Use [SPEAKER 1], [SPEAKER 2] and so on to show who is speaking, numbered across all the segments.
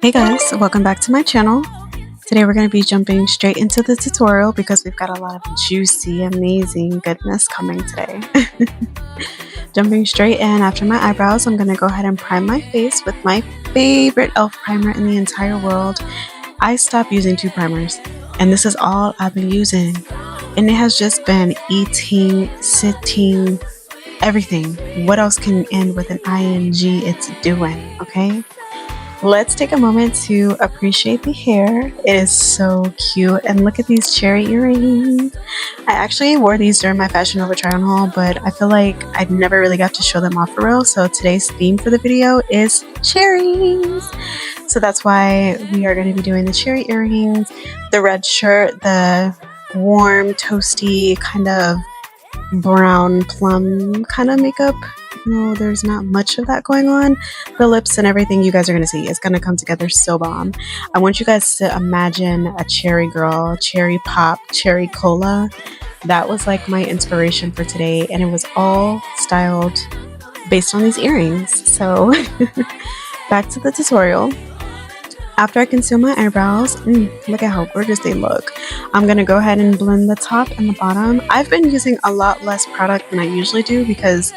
[SPEAKER 1] Hey guys, welcome back to my channel. Today we're going to be jumping straight into the tutorial because we've got a lot of juicy, amazing goodness coming today. Jumping straight in, after my eyebrows, I'm going to go ahead and prime my face with my favorite e.l.f. primer in the entire world. I stopped using 2 primers, and this is all I've been using. And it has just been eating, sitting, everything. What else can end with an ing? It's doing, okay? Let's take a moment to appreciate the hair. It is so cute, and look at these cherry earrings. I actually wore these during my Fashion Nova try on haul, but I feel like I never really got to show them off for real, so today's theme for the video is cherries. So that's why we are going to be doing the cherry earrings, the red shirt, the warm, toasty, kind of brown plum kind of makeup. No, there's not much of that going on. The lips and everything you guys are going to see is going to come together so bomb. I want you guys to imagine a cherry girl, cherry pop, cherry cola. That was like my inspiration for today, and it was all styled based on these earrings. So back to the tutorial. After I conceal my eyebrows, look at how gorgeous they look. I'm going to go ahead and blend the top and the bottom. I've been using a lot less product than I usually do because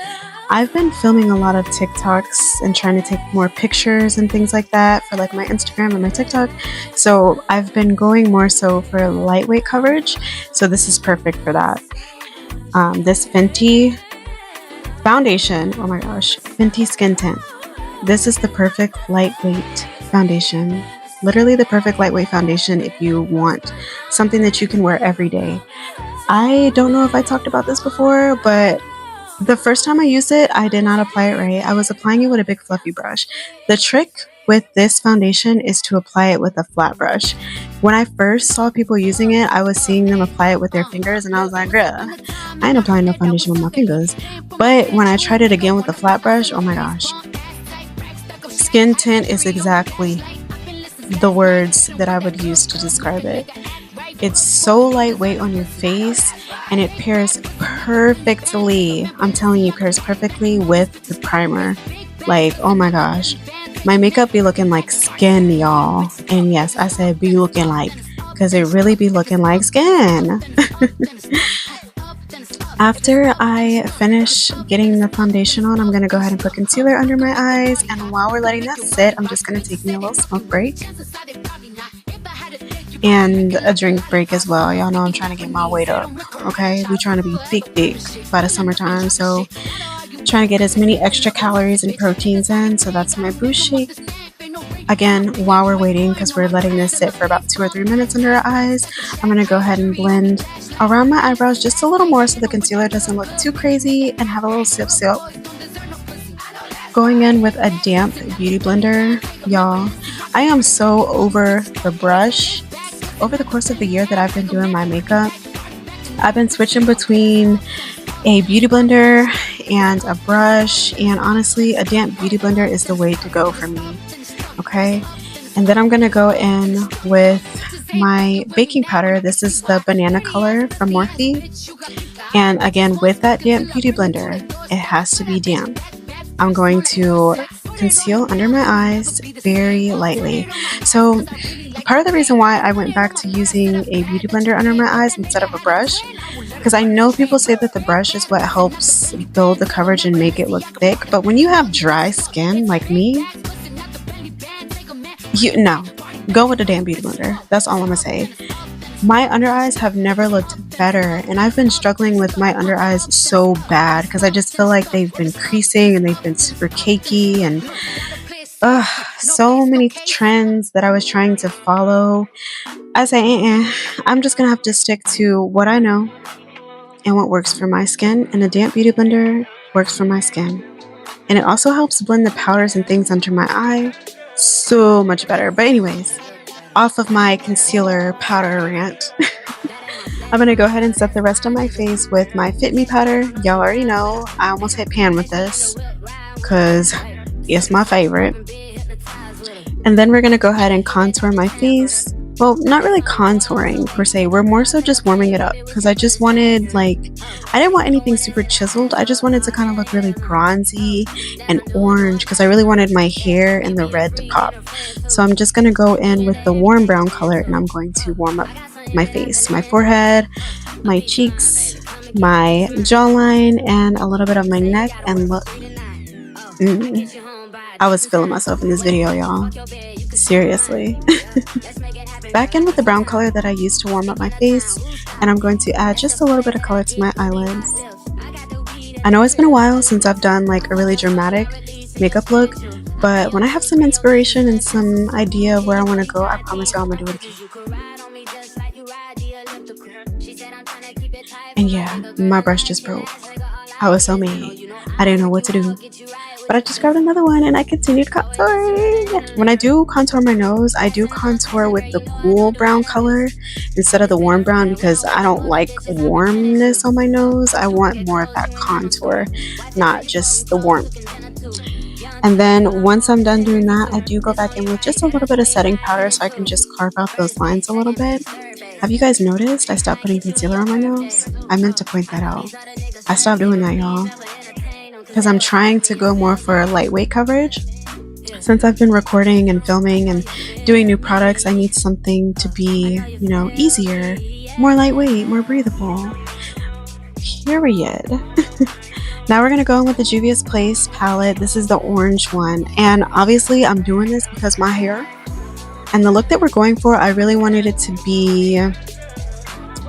[SPEAKER 1] I've been filming a lot of TikToks and trying to take more pictures and things like that for like my Instagram and my TikTok. So I've been going more so for lightweight coverage. So this is perfect for that. This Fenty foundation, oh my gosh, Fenty Skin Tint. This is the perfect lightweight foundation. Literally the perfect lightweight foundation if you want something that you can wear every day. I don't know if I talked about this before, but the first time I used it, I did not apply it right. I was applying it with a big fluffy brush. The trick with this foundation is to apply it with a flat brush. When I first saw people using it, I was seeing them apply it with their fingers, and I was like, girl, I ain't applying no foundation with my fingers. But when I tried it again with a flat brush, oh my gosh. Skin tint is exactly the words that I would use to describe it. It's so lightweight on your face, and it pairs perfectly. I'm telling you, pairs perfectly with the primer. Like, oh my gosh. My makeup be looking like skin, y'all. And yes, I said be looking like, because it really be looking like skin. After I finish getting the foundation on, I'm going to go ahead and put concealer under my eyes. And while we're letting that sit, I'm just going to take me a little smoke break. And a drink break as well. Y'all know I'm trying to get my weight up, okay? We trying to be thick by the summertime, so trying to get as many extra calories and proteins in. So that's my boost shake. Again, while we're waiting, because we're letting this sit for about 2 or 3 minutes under our eyes, I'm going to go ahead and blend around my eyebrows just a little more so the concealer doesn't look too crazy, and have a little sip. Going in with a damp beauty blender, y'all. I am so over the brush. Over the course of the year that I've been doing my makeup, I've been switching between a beauty blender and a brush, and honestly, a damp beauty blender is the way to go for me, okay? And then I'm going to go in with my baking powder. This is the banana color from Morphe, and again, with that damp beauty blender, it has to be damp. I'm going to conceal under my eyes very lightly. So part of the reason why I went back to using a beauty blender under my eyes instead of a brush, because I know people say that the brush is what helps build the coverage and make it look thick, but when you have dry skin like me, go with the damn beauty blender. That's all I'm gonna say. My under eyes have never looked better, and I've been struggling with my under eyes so bad because I just feel like they've been creasing and they've been super cakey, and so many trends that I was trying to follow. I say, I'm just gonna have to stick to what I know and what works for my skin, and a damp beauty blender works for my skin. And it also helps blend the powders and things under my eye so much better. But anyways, off of my concealer powder rant, I'm going to go ahead and set the rest of my face with my Fit Me powder. Y'all already know I almost hit pan with this because it's my favorite. And then we're going to go ahead and contour my face well, not really contouring per se. We're more so just warming it up because I just wanted, like, I didn't want anything super chiseled. I just wanted to kind of look really bronzy and orange because I really wanted my hair and the red to pop. So I'm just going to go in with the warm brown color and I'm going to warm up my face, my forehead, my cheeks, my jawline, and a little bit of my neck. And look, I was feeling myself in this video, y'all. Seriously. Back in with the brown color that I used to warm up my face, and I'm going to add just a little bit of color to my eyelids. I know it's been a while since I've done like a really dramatic makeup look, but when I have some inspiration and some idea of where I want to go, I promise y'all I'm gonna do it again. And yeah, my brush just broke. I was so mad. I didn't know what to do. But I just grabbed another one and I continued contouring. When I do contour my nose, I do contour with the cool brown color instead of the warm brown because I don't like warmness on my nose. I want more of that contour, not just the warmth. And then once I'm done doing that, I do go back in with just a little bit of setting powder so I can just carve out those lines a little bit. Have you guys noticed I stopped putting concealer on my nose? I meant to point that out. I stopped doing that, y'all, because I'm trying to go more for a lightweight coverage. Since I've been recording and filming and doing new products, I need something to be, you know, easier, more lightweight, more breathable. Period. Now we're going to go in with the Juvia's Place palette. This is the orange one. And obviously I'm doing this because my hair and the look that we're going for, I really wanted it to be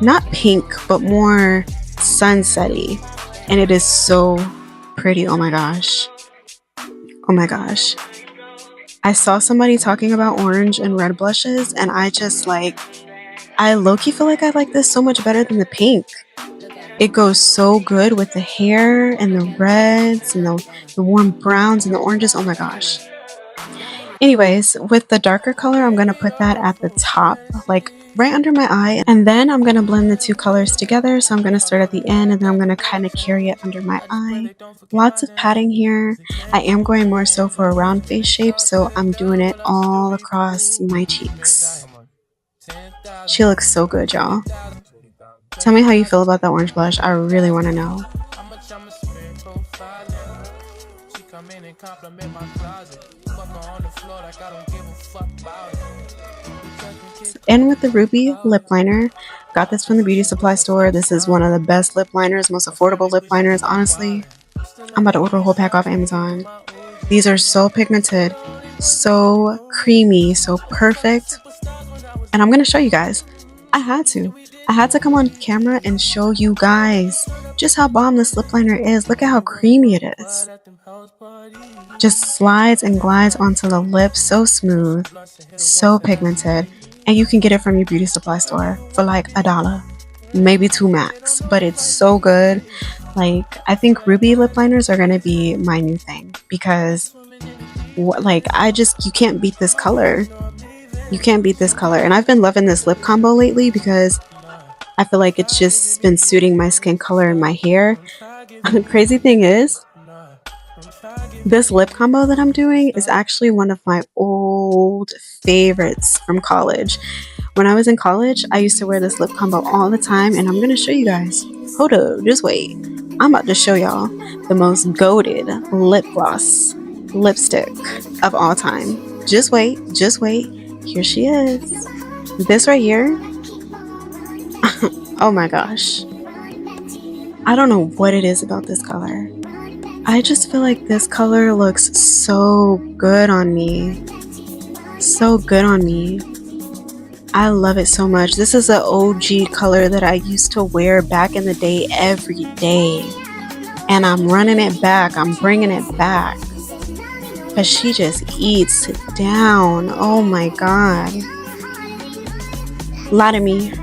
[SPEAKER 1] not pink, but more sunsetty. And it is so pretty. Oh my gosh. Oh my gosh. I saw somebody talking about orange and red blushes and I just like, I low-key feel like I like this so much better than the pink. It goes so good with the hair and the reds and the warm browns and the oranges. Oh my gosh. Anyways, with the darker color, I'm going to put that at the top, like right under my eye. And then I'm going to blend the two colors together. So I'm going to start at the end and then I'm going to kind of carry it under my eye. Lots of padding here. I am going more so for a round face shape. So I'm doing it all across my cheeks. She looks so good, y'all. Tell me how you feel about that orange blush. I really want to know. And with the Ruby lip liner, got this from the beauty supply store. This is one of the best lip liners, most affordable lip liners, honestly. I'm about to order a whole pack off Amazon. These are so pigmented, so creamy, so perfect. And I'm going to show you guys. I had to come on camera and show you guys just how bomb this lip liner is. Look at how creamy it is. Just slides and glides onto the lips, so smooth, so pigmented. And you can get it from your beauty supply store for like $1, maybe $2 max. But it's so good. Like, I think Ruby lip liners are going to be my new thing because like, you can't beat this color. You can't beat this color. And I've been loving this lip combo lately because I feel like it's just been suiting my skin color and my hair. The crazy thing is, this lip combo that I'm doing is actually one of my old favorites from college. When I was in college, I used to wear this lip combo all the time, and I'm going to show you guys. Hold up, just wait. I'm about to show y'all the most goated lip gloss lipstick of all time. Just wait, just wait. Here she is. This right here. Oh my gosh. I don't know what it is about this color. I just feel like this color looks so good on me. So good on me. I love it so much. This is an OG color that I used to wear back in the day every day. And I'm running it back. I'm bringing it back. But she just eats it down. Oh my god. Lie to me.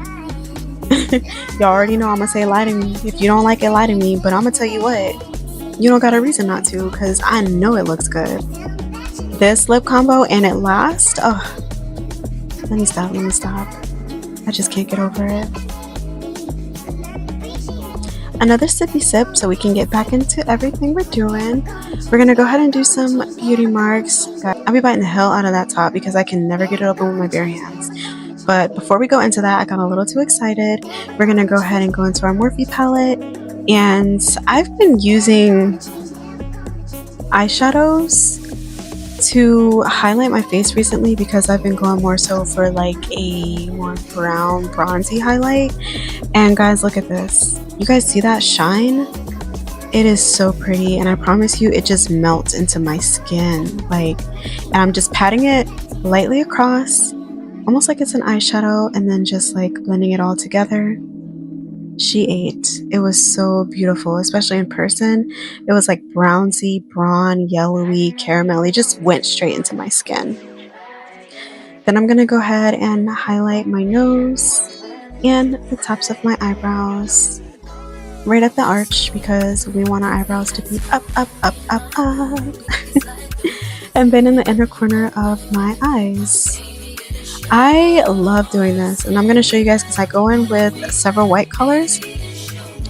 [SPEAKER 1] Y'all already know I'm gonna say lie to me. If you don't like it, lie to me. But I'm gonna tell you what, you don't got a reason not to, because I know it looks good. This lip combo and it lasts. Oh, let me stop. I just can't get over it. Another sippy sip so we can get back into everything we're doing. We're gonna go ahead and do some beauty marks. I'll be biting the hell out of that top because I can never get it open with my bare hands. But before we go into that, I got a little too excited. We're gonna go ahead and go into our Morphe palette, and I've been using eyeshadows to highlight my face recently because I've been going more so for like a more brown bronzy highlight. And guys, look at this. You guys see that shine? It is so pretty, and I promise you it just melts into my skin. Like, and I'm just patting it lightly across, almost like it's an eyeshadow, and then just like blending it all together. She ate. It was so beautiful, especially in person. It was like brownsy, brawn, yellowy, caramelly, just went straight into my skin. Then I'm gonna go ahead and highlight my nose and the tops of my eyebrows, right at the arch, because we want our eyebrows to be up, up, up, up, up. And then in the inner corner of my eyes. I love doing this, and I'm going to show you guys because I go in with several white colors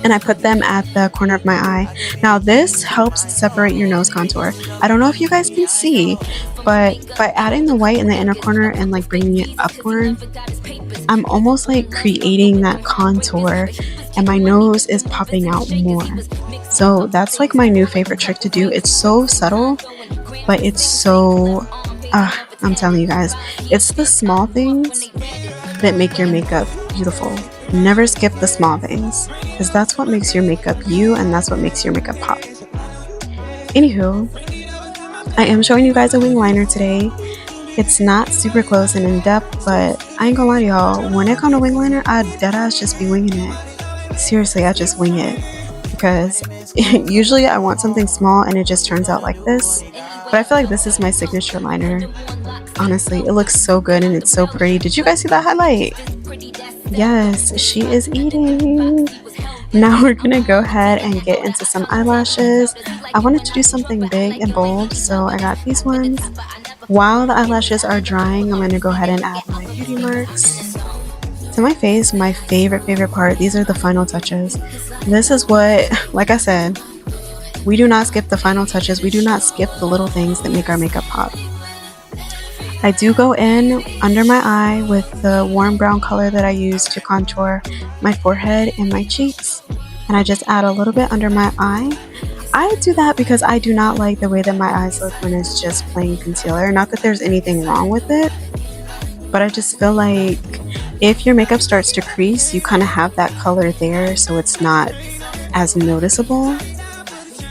[SPEAKER 1] and I put them at the corner of my eye. Now this helps separate your nose contour. I don't know if you guys can see, but by adding the white in the inner corner and like bringing it upward, I'm almost like creating that contour, and my nose is popping out more. So that's like my new favorite trick to do. It's so subtle, but it's so I'm telling you guys, it's the small things that make your makeup beautiful. Never skip the small things, because that's what makes your makeup you, and that's what makes your makeup pop. Anywho, I am showing you guys a wing liner today. It's not super close and in depth, but I ain't gonna lie to y'all, when it comes to wing liner, I deadass just be winging it. Seriously, I just wing it, because usually I want something small and it just turns out like this. But I feel like this is my signature liner. Honestly, it looks so good and it's so pretty. Did you guys see that highlight? Yes, she is eating. Now we're gonna go ahead and get into some eyelashes. I wanted to do something big and bold, so I got these ones. While the eyelashes are drying, I'm gonna go ahead and add my beauty marks to my face. My favorite part, these are the final touches. This is what, like I said, we do not skip the final touches. We do not skip the little things that make our makeup pop. I do go in under my eye with the warm brown color that I use to contour my forehead and my cheeks, and I just add a little bit under my eye. I do that because I do not like the way that my eyes look when it's just plain concealer. Not that there's anything wrong with it, but I just feel like if your makeup starts to crease, you kind of have that color there, so it's not as noticeable.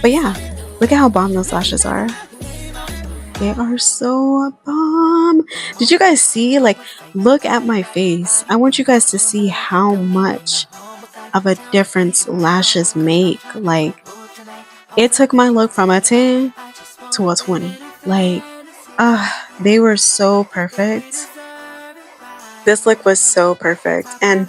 [SPEAKER 1] But yeah, look at how bomb those lashes are. They are so bomb. Did you guys see? Like, look at my face. I want you guys to see how much of a difference lashes make. Like, it took my look from a 10 to a 20. Like, they were so perfect. This look was so perfect. And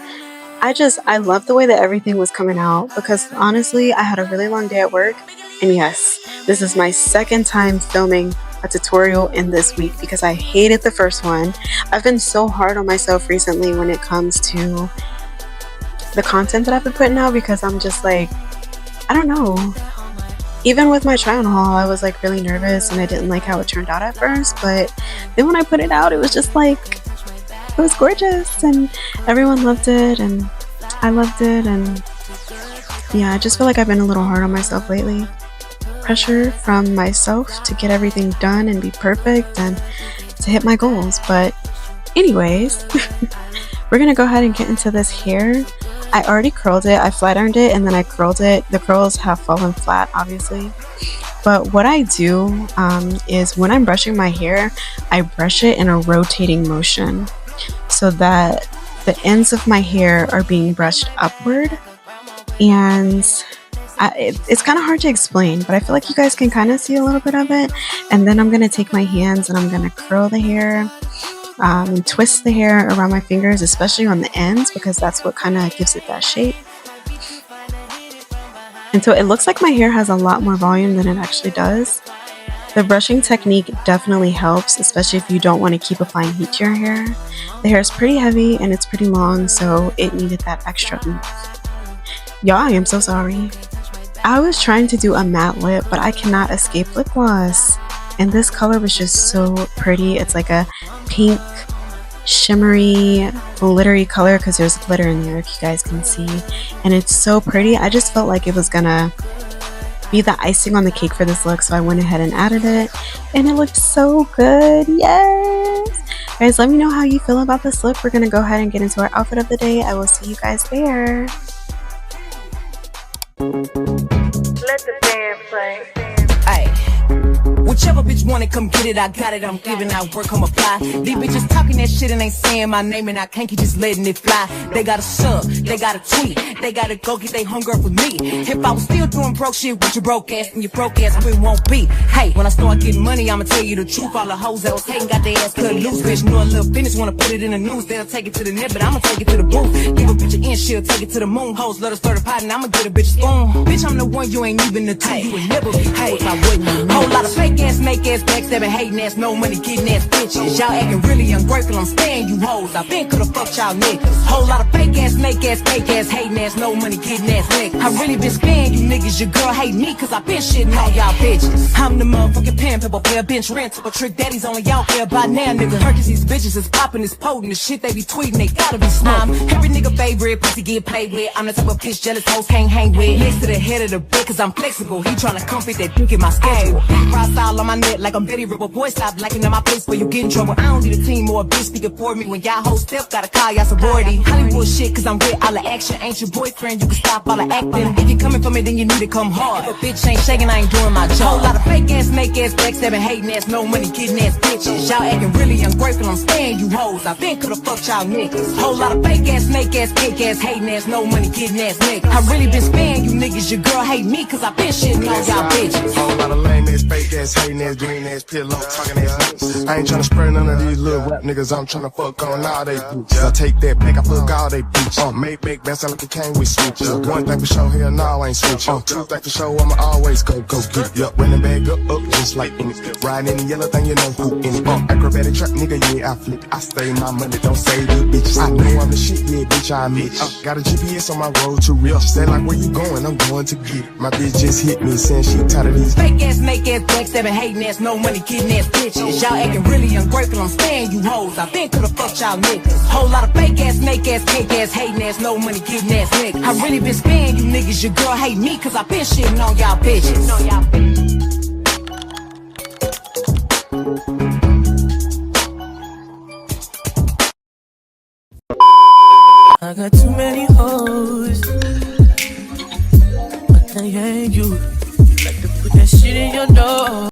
[SPEAKER 1] I love the way that everything was coming out, because honestly, I had a really long day at work. And yes, this is my second time filming a tutorial in this week because I hated the first one. I've been so hard on myself recently when it comes to the content that I've been putting out, because I'm just like, I don't know. Even with my try on haul, I was like really nervous and I didn't like how it turned out at first, but then when I put it out, it was just like, it was gorgeous and everyone loved it and I loved it. And yeah, I just feel like I've been a little hard on myself lately. Pressure from myself to get everything done and be perfect and to hit my goals. But anyways, we're gonna go ahead and get into this hair. I already curled it, I flat ironed it, and then I curled it. The curls have fallen flat, obviously. But what I do is when I'm brushing my hair, I brush it in a rotating motion so that the ends of my hair are being brushed upward. And it's kind of hard to explain, but I feel like you guys can kind of see a little bit of it. And then I'm going to take my hands and I'm going to curl the hair and twist the hair around my fingers, especially on the ends, because that's what kind of gives it that shape. And so it looks like my hair has a lot more volume than it actually does. The brushing technique definitely helps, especially if you don't want to keep applying heat to your hair. The hair is pretty heavy and it's pretty long, so it needed that extra oomph. Y'all, I am so sorry. I was trying to do a matte lip, but I cannot escape lip gloss. And this color was just so pretty. It's like a pink shimmery, glittery color because there's glitter in there, if you guys can see. And it's so pretty. I just felt like it was gonna be the icing on the cake for this look, so I went ahead and added it, and it looks so good. Yes! Guys, let me know how you feel about this look. We're gonna go ahead and get into our outfit of the day. I will see you guys there.
[SPEAKER 2] Let the band play.
[SPEAKER 3] Ay. Whichever bitch want it, come get it, I got it, I'm giving out work, come apply. These bitches talking that shit and ain't saying my name, and I can't keep just letting it fly. They got a sub, they got a tweet, they gotta go get they hunger up with me. If I was still doing broke shit with your broke ass, and your broke ass we won't be. Hey, when I start getting money, I'ma tell you the truth. All the hoes that was hating got their ass cut loose. Bitch know a little business, wanna put it in the news. They'll take it to the net, but I'ma take it to the booth. Give a bitch an inch, she'll take it to the moon. Hoes let her start a pot, and I'ma get a bitch a spoon. Bitch, I'm the one, you ain't even the two. You would never be hey, I wouldn't. Whole lot of fake ass, make ass, backstabbing, hating ass, no money, getting ass bitches. Y'all acting really ungrateful, I'm staying you hoes. I been coulda fucked y'all niggas. Whole lot of fake ass, make ass, fake ass, hating ass, no money, getting ass niggas. I really been sparing you niggas, your girl hate me, cause I been shitting on y'all bitches. I'm the motherfucking pen, pebble player, bench rent, a trick daddies only y'all care about now, nigga. Turkeys, these bitches is popping, is potent, the shit they be tweeting, they gotta be smart. Every nigga favorite, pussy get played with. I'm the type of bitch jealous hoes can't hang with. Next to the head of the bed, cause I'm flexible. He tryna come fit that dick in my schedule. Fry style on my neck like I'm Betty Ripple. Boy, stop liking on my face where you get in trouble. I don't need a team or a bitch speaking for me. When y'all hoes step, gotta call y'all sorority. Hollywood shit, cause I'm with all the action. Ain't your boyfriend, you can stop all the acting. If you coming for me, then you need to come hard. If a bitch ain't shaking, I ain't doing my job. Whole lot of fake ass, make ass, backstabbing, hating ass, no money, getting ass bitches. Y'all acting really ungrateful, I'm staying you hoes. I been coulda fucked y'all niggas. Whole lot of fake ass, make ass, cake ass, hating ass, no money, getting ass niggas. I really been sparing you niggas. Your girl hate me, cause I been shitting on y'all bitches.
[SPEAKER 4] Whole lot of lame ass, fake ass, hating ass, green ass, pillow, talking ass niggas. I ain't tryna spread none of these little rap niggas. I'm tryna fuck on all they bitches. I take that back, I fuck all they bitches. Make big best, I like a king with switches. One thing for sure, hell no, I ain't switching. Two things for sure, I'ma always go get it. Yup, when the bag up, just like in it. Riding in the yellow thing, you know who in it. Acrobatic track, nigga, yeah, I flip. I stay my money, don't say the bitches. I know I'm the shit, yeah, bitch, I admit. Got a GPS on my road to real. Say like, where you going? I'm going to get it. My bitch just hit me, saying she tired of these
[SPEAKER 3] fake ass, make ass, backstabbing, hating ass, no money, getting ass bitches. Y'all acting really ungrateful, I'm staying you hoes. I been coulda fucked y'all niggas. Whole lot of fake ass, make ass, cake ass, hating ass, no money, getting ass niggas. I really been sparing you niggas. Your girl hate me, cause I been shitting on y'all bitches.
[SPEAKER 5] I got too many hoes, but they ain't you. You like to put that shit in your nose.